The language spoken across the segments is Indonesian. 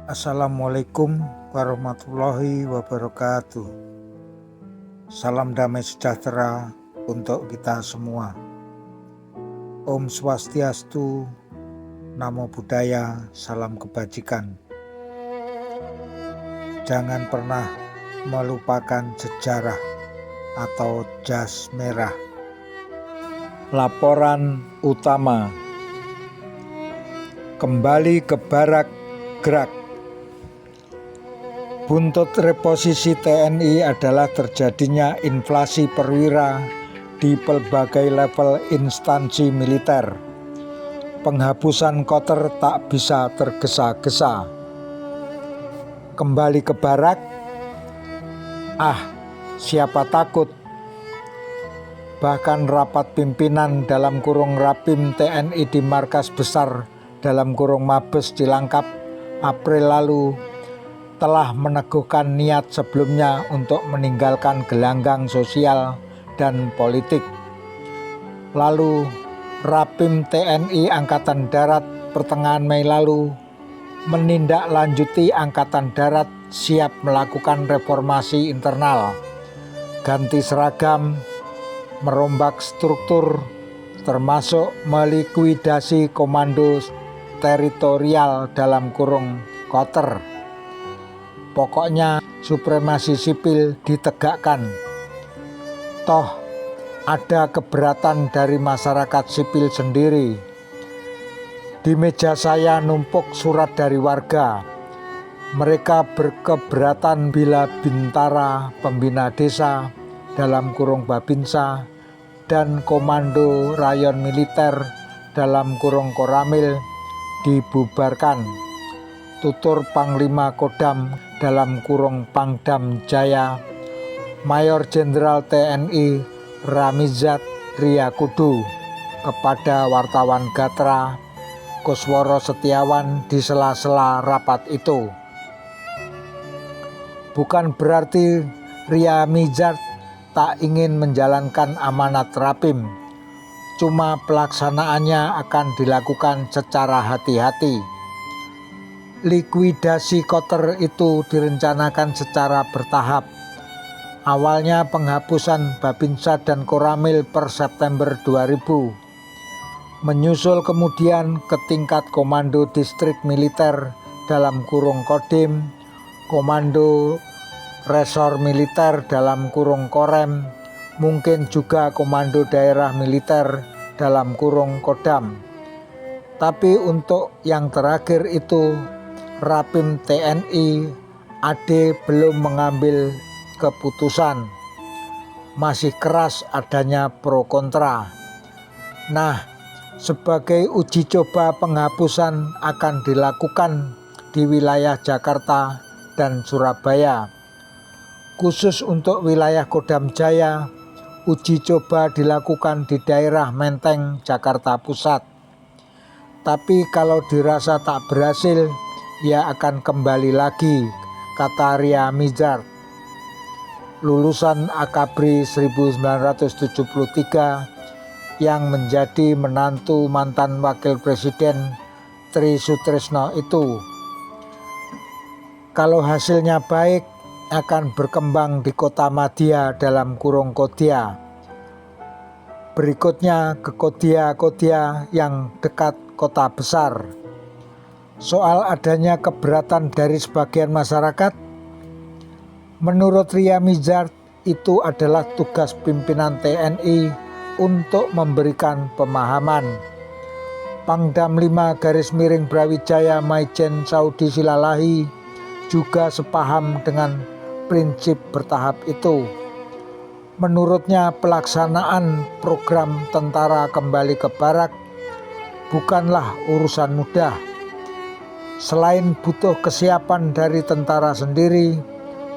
Assalamualaikum warahmatullahi wabarakatuh. Salam damai sejahtera untuk kita semua. Om Swastiastu, Namo Buddhaya, salam kebajikan. Jangan pernah melupakan sejarah atau jas merah. Laporan utama. Kembali ke barak gerak. Buntut reposisi TNI adalah terjadinya inflasi perwira di berbagai level instansi militer. Penghapusan Kotter tak bisa tergesa-gesa. Kembali ke barak? Siapa takut? Bahkan rapat pimpinan (Rapim TNI di Markas Besar (Mabes) Cilangkap April lalu telah meneguhkan niat sebelumnya untuk meninggalkan gelanggang sosial dan politik. Lalu Rapim TNI Angkatan Darat pertengahan Mei lalu menindaklanjuti Angkatan Darat siap melakukan reformasi internal, ganti seragam, merombak struktur, termasuk melikuidasi komando teritorial (Kotter). Pokoknya supremasi sipil ditegakkan. Toh ada keberatan dari masyarakat sipil sendiri. Di meja saya numpuk surat dari warga. Mereka berkeberatan bila Bintara Pembina Desa (Babinsa) dan Komando Rayon Militer (Koramil) dibubarkan. Tutur Panglima Kodam (Pangdam Jaya) Mayor Jenderal TNI Ramizat Riyakudu kepada wartawan Gatra Kusworo Setiawan di sela-sela rapat itu. Bukan berarti Riyamizat tak ingin menjalankan amanat Rapim, cuma pelaksanaannya akan dilakukan secara hati-hati. Likuidasi Kotter itu direncanakan secara bertahap. Awalnya penghapusan Babinsa dan Koramil per September 2000. Menyusul kemudian ke tingkat Komando Distrik Militer (Kodim), Komando Resor Militer (Korem), mungkin juga Komando Daerah Militer (Kodam). Tapi untuk yang terakhir itu Rapim TNI AD belum mengambil keputusan. Masih keras adanya pro kontra. Nah, sebagai uji coba penghapusan akan dilakukan di wilayah Jakarta dan Surabaya. Khusus untuk wilayah Kodam Jaya, uji coba dilakukan di daerah Menteng, Jakarta Pusat. Tapi kalau dirasa tak berhasil, ia akan kembali lagi, kata Riyamizat. Lulusan Akabri 1973 yang menjadi menantu mantan Wakil Presiden Tri Sutrisno itu. Kalau hasilnya baik, akan berkembang di Kota Madya (Kodia). Berikutnya ke Kodia yang dekat kota besar. Soal adanya keberatan dari sebagian masyarakat, menurut Riyamizat itu adalah tugas pimpinan TNI untuk memberikan pemahaman. Pangdam 5 Brawijaya Maijen Saudi Silalahi juga sepaham dengan prinsip bertahap itu. Menurutnya pelaksanaan program tentara kembali ke barak bukanlah urusan mudah. Selain butuh kesiapan dari tentara sendiri,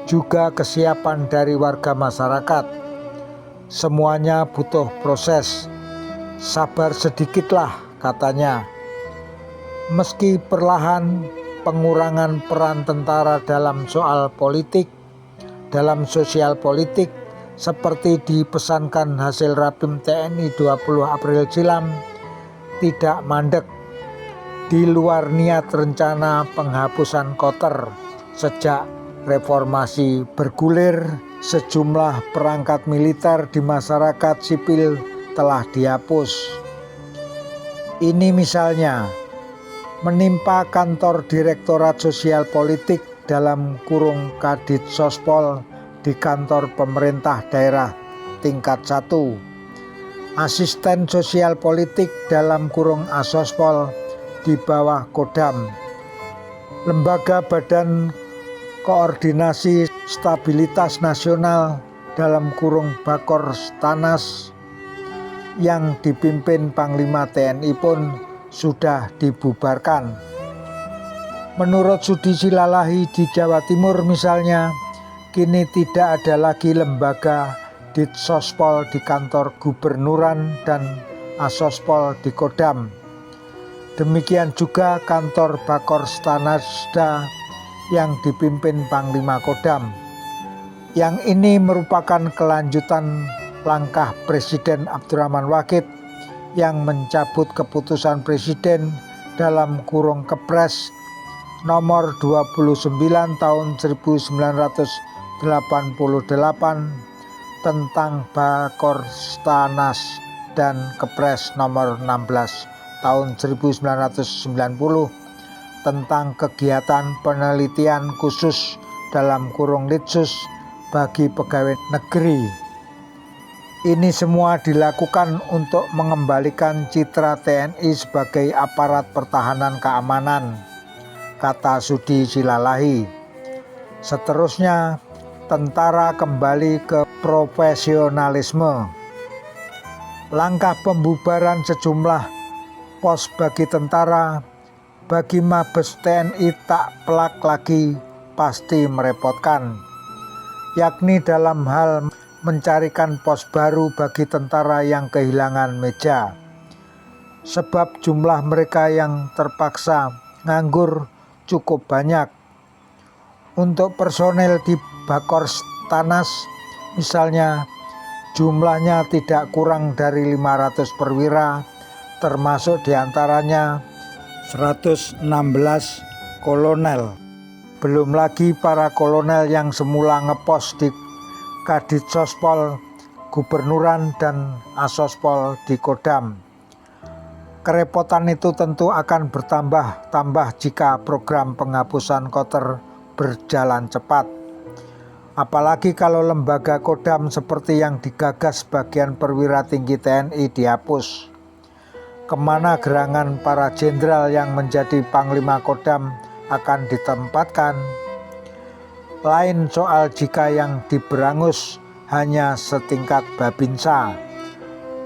juga kesiapan dari warga masyarakat. Semuanya butuh proses. Sabar sedikitlah, katanya. Meski perlahan, pengurangan peran tentara dalam soal politik, dalam sosial politik, seperti dipesankan hasil Rapim TNI 20 April silam, tidak mandek. di luar niat rencana penghapusan Kotter. Sejak reformasi bergulir, sejumlah perangkat militer di masyarakat sipil telah dihapus. Ini misalnya menimpa kantor Direktorat Sosial Politik (Kadit Sospol) di kantor pemerintah daerah tingkat 1, asisten sosial politik (Asospol) di bawah Kodam, lembaga Badan Koordinasi Stabilitas Nasional (Bakorstanas) yang dipimpin Panglima TNI pun sudah dibubarkan. Menurut Sudi Silalahi di Jawa Timur misalnya, kini tidak ada lagi lembaga Ditsospol di kantor Gubernuran dan Asospol di Kodam. Demikian juga kantor Bakorstanasda yang dipimpin Panglima Kodam. Yang ini merupakan kelanjutan langkah Presiden Abdurrahman Wahid yang mencabut keputusan Presiden (Kepres nomor 29 tahun 1988 tentang Bakorstanas dan Kepres nomor 16 tahun 1990 tentang kegiatan penelitian khusus (Litsus) bagi pegawai negeri. Ini semua dilakukan untuk mengembalikan citra TNI sebagai aparat pertahanan keamanan, kata Sudi Silalahi. Seterusnya, tentara kembali ke profesionalisme. Langkah pembubaran sejumlah pos bagi tentara, bagi Mabes TNI tak pelak lagi pasti merepotkan, yakni dalam hal mencarikan pos baru bagi tentara yang kehilangan meja. Sebab jumlah mereka yang terpaksa nganggur cukup banyak. Untuk personel di Bakorstanas misalnya, jumlahnya tidak kurang dari 500 perwira, termasuk diantaranya 116 kolonel. Belum lagi para kolonel yang semula ngepos di Kadit Sospol, Gubernuran, dan Asospol di Kodam. Kerepotan itu tentu akan bertambah jika program penghapusan Kotter berjalan cepat. Apalagi kalau lembaga Kodam seperti yang digagas bagian perwira tinggi TNI dihapus. Kemana gerangan para jenderal yang menjadi Panglima Kodam akan ditempatkan? Lain soal jika yang diberangus hanya setingkat Babinsa.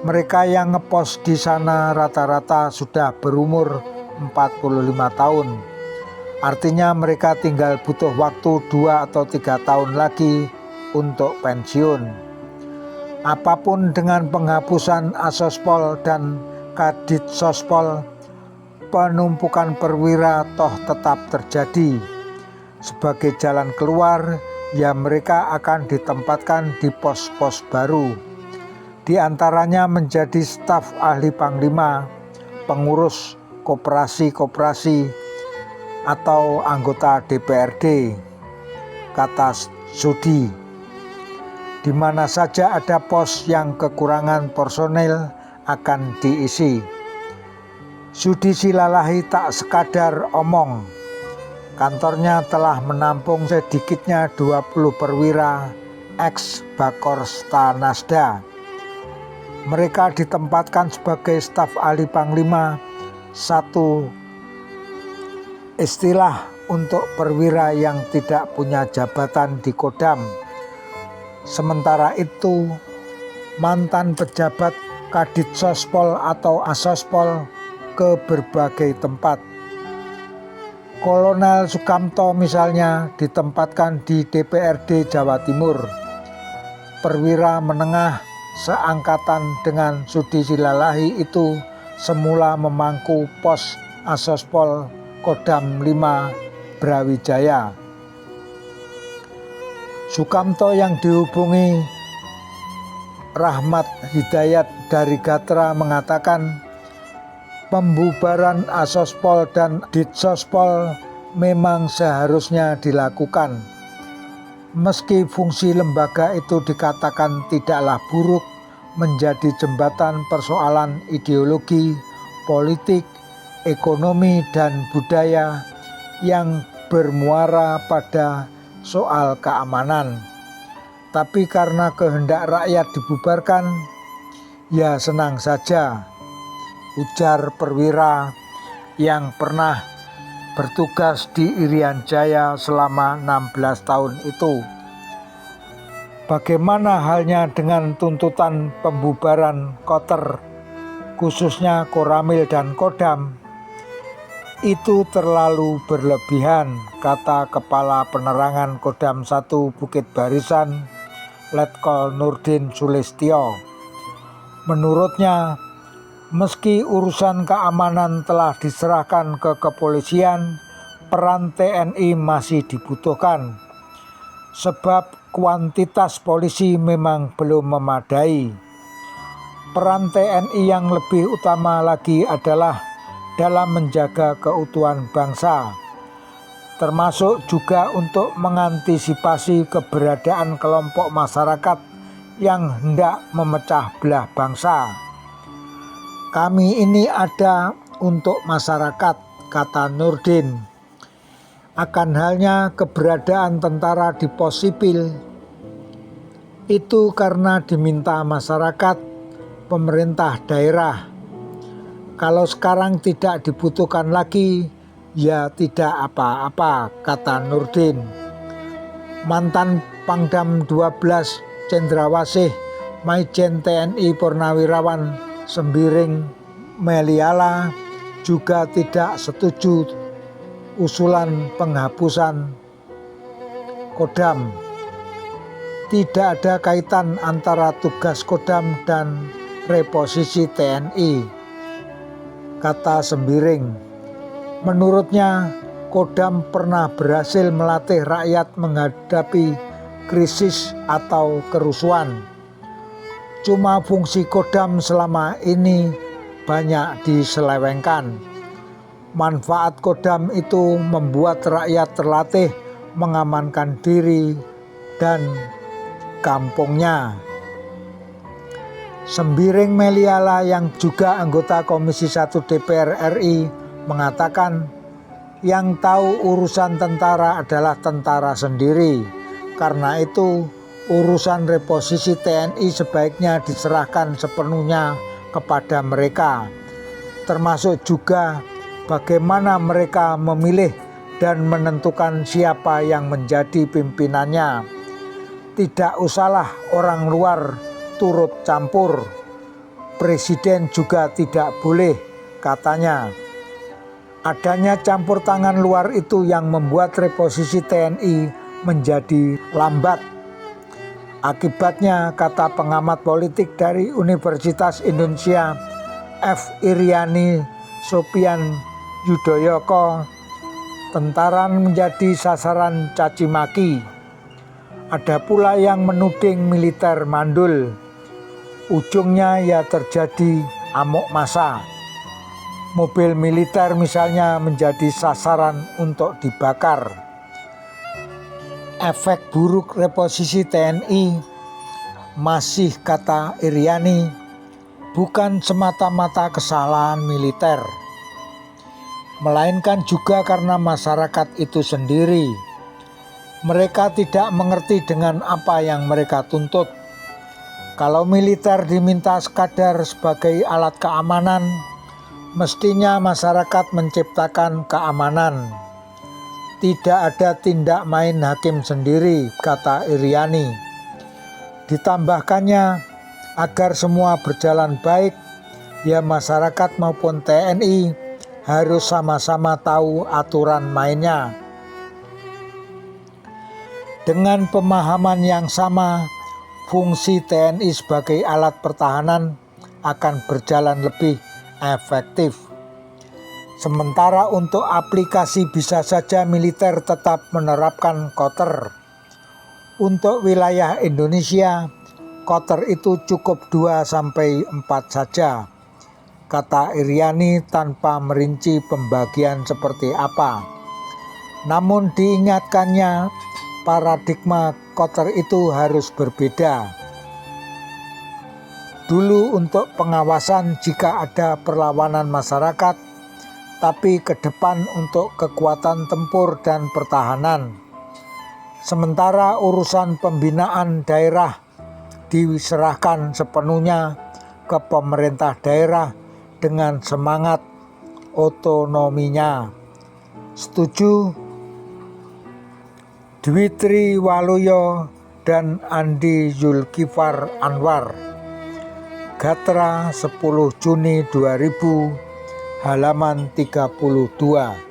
Mereka yang ngepos di sana rata-rata sudah berumur 45 tahun. Artinya mereka tinggal butuh waktu 2 atau 3 tahun lagi untuk pensiun. Apapun dengan penghapusan Asospol dan Kadit Sospol, penumpukan perwira toh tetap terjadi. Sebagai jalan keluar, ya mereka akan ditempatkan di pos-pos baru. Di antaranya menjadi staf ahli Panglima, pengurus koperasi-koperasi, atau anggota DPRD, kata Sudi. Di mana saja ada pos yang kekurangan personel akan diisi. Sudi Silalahi tak sekadar omong. Kantornya telah menampung sedikitnya 20 perwira ex Bakorstanasda. Mereka ditempatkan sebagai staf ahli Panglima, satu istilah untuk perwira yang tidak punya jabatan di Kodam. Sementara itu, mantan pejabat Kadit Sospol atau Asospol ke berbagai tempat. Kolonel Sukamto misalnya ditempatkan di DPRD Jawa Timur. Perwira menengah seangkatan dengan Sudi Silalahi itu semula memangku pos Asospol Kodam 5 Brawijaya. Sukamto yang dihubungi Rahmat Hidayat dari Gatra mengatakan, Pembubaran Asospol dan Ditsospol memang seharusnya dilakukan. Meski fungsi lembaga itu dikatakan tidaklah buruk, menjadi jembatan persoalan ideologi, politik, ekonomi, dan budaya yang bermuara pada soal keamanan. Tapi karena kehendak rakyat dibubarkan, ya senang saja, ujar perwira yang pernah bertugas di Irian Jaya selama 16 tahun itu. Bagaimana halnya dengan tuntutan pembubaran Kotter, khususnya Koramil dan Kodam? Itu terlalu berlebihan, kata Kepala Penerangan Kodam 1 Bukit Barisan, Letkol Nurdin Sulistyo. Menurutnya, meski urusan keamanan telah diserahkan ke kepolisian, peran TNI masih dibutuhkan. Sebab kuantitas polisi memang belum memadai. Peran TNI yang lebih utama lagi adalah dalam menjaga keutuhan bangsa, termasuk juga untuk mengantisipasi keberadaan kelompok masyarakat yang hendak memecah belah bangsa. Kami ini ada untuk masyarakat, kata Nurdin. Akan halnya keberadaan tentara di pos sipil, itu karena diminta masyarakat, pemerintah daerah. Kalau sekarang tidak dibutuhkan lagi, ya tidak apa-apa, kata Nurdin. Mantan Pangdam 12 Cendrawasih Maijen TNI Purnawirawan Sembiring Meliala juga tidak setuju usulan penghapusan Kodam. Tidak ada kaitan antara tugas Kodam dan reposisi TNI, kata Sembiring. Menurutnya, Kodam pernah berhasil melatih rakyat menghadapi krisis atau kerusuhan. Cuma fungsi Kodam selama ini banyak diselewengkan. Manfaat Kodam itu membuat rakyat terlatih mengamankan diri dan kampungnya. Sembiring Meliala yang juga anggota Komisi 1 DPR RI mengatakan, yang tahu urusan tentara adalah tentara sendiri. Karena itu urusan reposisi TNI sebaiknya diserahkan sepenuhnya kepada mereka, termasuk juga bagaimana mereka memilih dan menentukan siapa yang menjadi pimpinannya. Tidak usahlah orang luar turut campur. Presiden juga tidak boleh, katanya. Adanya campur tangan luar itu yang membuat reposisi TNI menjadi lambat. Akibatnya, kata pengamat politik dari Universitas Indonesia F. Iriani Sopian Yudhoyoko, tentara menjadi sasaran caci maki. Ada pula yang menuding militer mandul. Ujungnya ya terjadi amok massa. Mobil militer misalnya menjadi sasaran untuk dibakar. Efek buruk reposisi TNI masih, kata Iriani, bukan semata-mata kesalahan militer, melainkan juga karena masyarakat itu sendiri. Mereka tidak mengerti dengan apa yang mereka tuntut. Kalau militer diminta sekadar sebagai alat keamanan, mestinya masyarakat menciptakan keamanan. Tidak ada tindak main hakim sendiri, kata Iriani. Ditambahkannya, agar semua berjalan baik, ya masyarakat maupun TNI harus sama-sama tahu aturan mainnya. Dengan pemahaman yang sama, fungsi TNI sebagai alat pertahanan akan berjalan lebih efektif. Sementara untuk aplikasi bisa saja militer tetap menerapkan Kotter. Untuk wilayah Indonesia, Kotter itu cukup 2-4 saja. kata Iriani tanpa merinci pembagian seperti apa. Namun diingatkannya, paradigma Kotter itu harus berbeda. Dulu untuk pengawasan jika ada perlawanan masyarakat, tapi ke depan untuk kekuatan tempur dan pertahanan. Sementara urusan pembinaan daerah diserahkan sepenuhnya ke pemerintah daerah dengan semangat otonominya. Setuju Dwi Triwaluyo dan Andi Zulkifar Anwar. Gatra 10 Juni 2000, halaman 32.